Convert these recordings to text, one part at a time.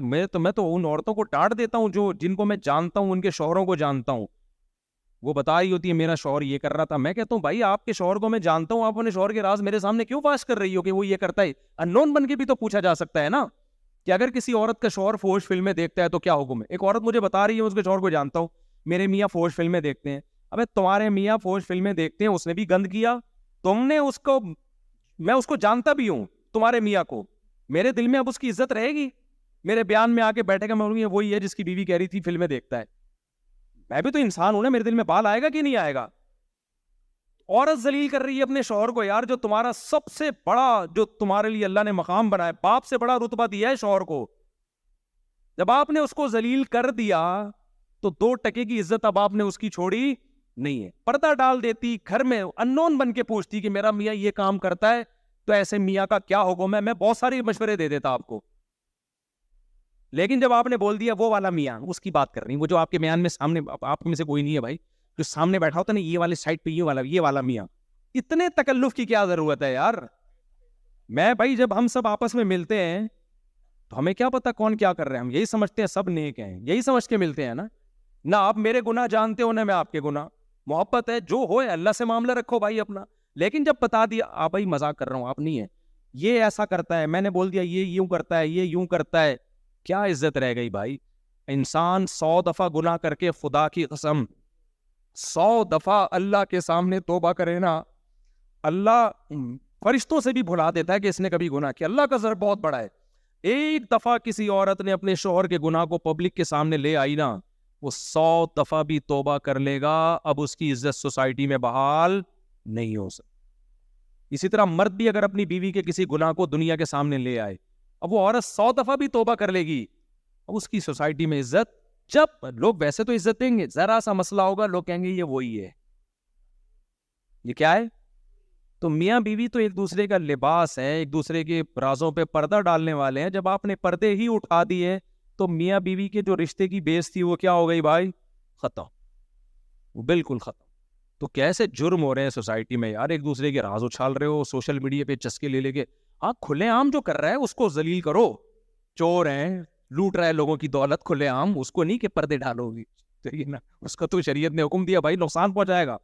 میں تو ان عورتوں کو ڈانٹ دیتا ہوں جو جن کو میں جانتا ہوں, ان کے شوہروں کو جانتا ہوں, وہ بتا رہی ہوتی ہے میرا شوہر یہ کر رہا تھا. میں کہتا ہوں بھائی آپ کے شوہر کو میں جانتا ہوں, آپ اپنے شوہر کے راز میرے سامنے کیوں فاش کر رہی ہو کہ وہ یہ کرتا ہے؟ اننون بن کے بھی تو پوچھا جا سکتا ہے نا کہ اگر کسی عورت کا شوہر فوش فلمیں دیکھتا ہے تو کیا حکم ہے. ایک عورت مجھے بتا رہی ہے اس کے شوہر کو جانتا ہوں, میرے میاں فوش فلمیں دیکھتے ہیں. ابے تمہارے میاں فوش فلمیں دیکھتے ہیں, اس نے بھی گند کیا, تم نے اس کو, میں اس کو جانتا بھی ہوں تمہارے میاں کو, میرے دل میں اب اس کی عزت رہے گی؟ میرے بیان میں آ کے بیٹھے گا, میں بولوں گی وہی ہے جس کی بیوی کہہ رہی تھی فلمیں دیکھتا ہے. میں بھی تو انسان ہوں نا, میرے دل میں بال آئے گا کہ نہیں آئے گا؟ عورت ذلیل کر رہی ہے اپنے شوہر کو یار, جو تمہارا سب سے بڑا, جو تمہارے لیے اللہ نے مقام بنایا, باپ سے بڑا رتبہ دیا ہے شوہر کو. جب آپ نے اس کو ذلیل کر دیا تو 2 ٹکے کی عزت اب آپ نے اس کی چھوڑی نہیں ہے. پردہ ڈال دیتی, گھر میں اننون بن کے پوچھتی کہ میرا میاں یہ کام کرتا ہے, تو ایسے میاں کا کیا حکم ہے؟ میں بہت سارے مشورے دے دیتا آپ کو. لیکن جب آپ نے بول دیا وہ والا میاں, اس کی بات کر رہی, وہ جو آپ کے بیان میں سامنے, آپ میں سے کوئی نہیں ہے بھائی جو سامنے بیٹھا ہوتا نا, یہ والے سائڈ پہ یہ والا میاں, اتنے تکلف کی کیا ضرورت ہے یار؟ میں بھائی جب ہم سب آپس میں ملتے ہیں تو ہمیں کیا پتا کون کیا کر رہے ہیں, ہم یہی سمجھتے ہیں سب نیک ہیں, یہی سمجھ کے ملتے ہیں نا. نہ آپ میرے گناہ جانتے ہو نہ میں آپ کے گناہ. محبت ہے, جو ہو اللہ سے معاملہ رکھو بھائی اپنا. لیکن جب بتا دیا آپ بھائی مذاق کر رہا ہوں, آپ نہیں ہے, یہ ایسا کرتا ہے, میں نے بول دیا یہ یوں کرتا ہے, یہ یوں کرتا ہے, کیا عزت رہ گئی بھائی؟ انسان 100 دفعہ گناہ کر کے, خدا کی قسم 100 دفعہ اللہ کے سامنے توبہ کرے نا, اللہ فرشتوں سے بھی بھلا دیتا ہے کہ اس نے کبھی گناہ کیا. اللہ کا ضرر بہت بڑا ہے. ایک دفعہ کسی عورت نے اپنے شوہر کے گناہ کو پبلک کے سامنے لے آئی نا, وہ 100 دفعہ بھی توبہ کر لے گا, اب اس کی عزت سوسائٹی میں بحال نہیں ہو سکتی. اسی طرح مرد بھی اگر اپنی بیوی کے کسی گناہ کو دنیا کے سامنے لے آئے, اب وہ عورت 100 دفعہ بھی توبہ کر لے گی, اب اس کی سوسائٹی میں عزت, جب لوگ ویسے تو عزت دیں گے, ذرا سا مسئلہ ہوگا لوگ کہیں گے یہ وہی ہے, یہ کیا ہے. تو میاں بیوی تو ایک دوسرے کا لباس ہے, ایک دوسرے کے رازوں پہ پردہ ڈالنے والے ہیں. جب آپ نے پردے ہی اٹھا دیے تو میاں بیوی کے جو رشتے کی بیس تھی وہ کیا ہو گئی بھائی؟ ختم, وہ بالکل ختم. تو کیسے جرم ہو رہے ہیں سوسائٹی میں یار, ایک دوسرے کے راز اچھال رہے ہو, سوشل میڈیا پہ چسکے لے لے کے. ہاں کھلے عام جو کر رہا ہے اس کو ذلیل کرو, چور ہیں, لوٹ رہا ہے لوگوں کی دولت, کھلے عام, اس کو نہیں کہ پردے ڈالو گی, نا اس کا تو شریعت نے حکم دیا بھائی نقصان پہنچائے گا.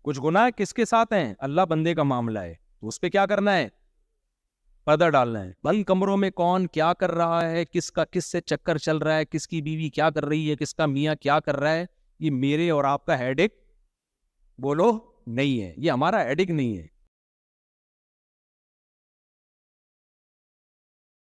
کچھ گناہ کس کے ساتھ ہیں؟ اللہ بندے کا معاملہ ہے, تو اس پہ کیا کرنا ہے؟ پردہ ڈالنا ہے. بند کمروں میں کون کیا کر رہا ہے, کس کا کس سے چکر چل رہا ہے, کس کی بیوی کیا کر رہی ہے, کس کا میاں کیا کر رہا ہے, یہ میرے اور آپ کا ہیڈک بولو نہیں ہے, یہ ہمارا ہیڈک نہیں ہے.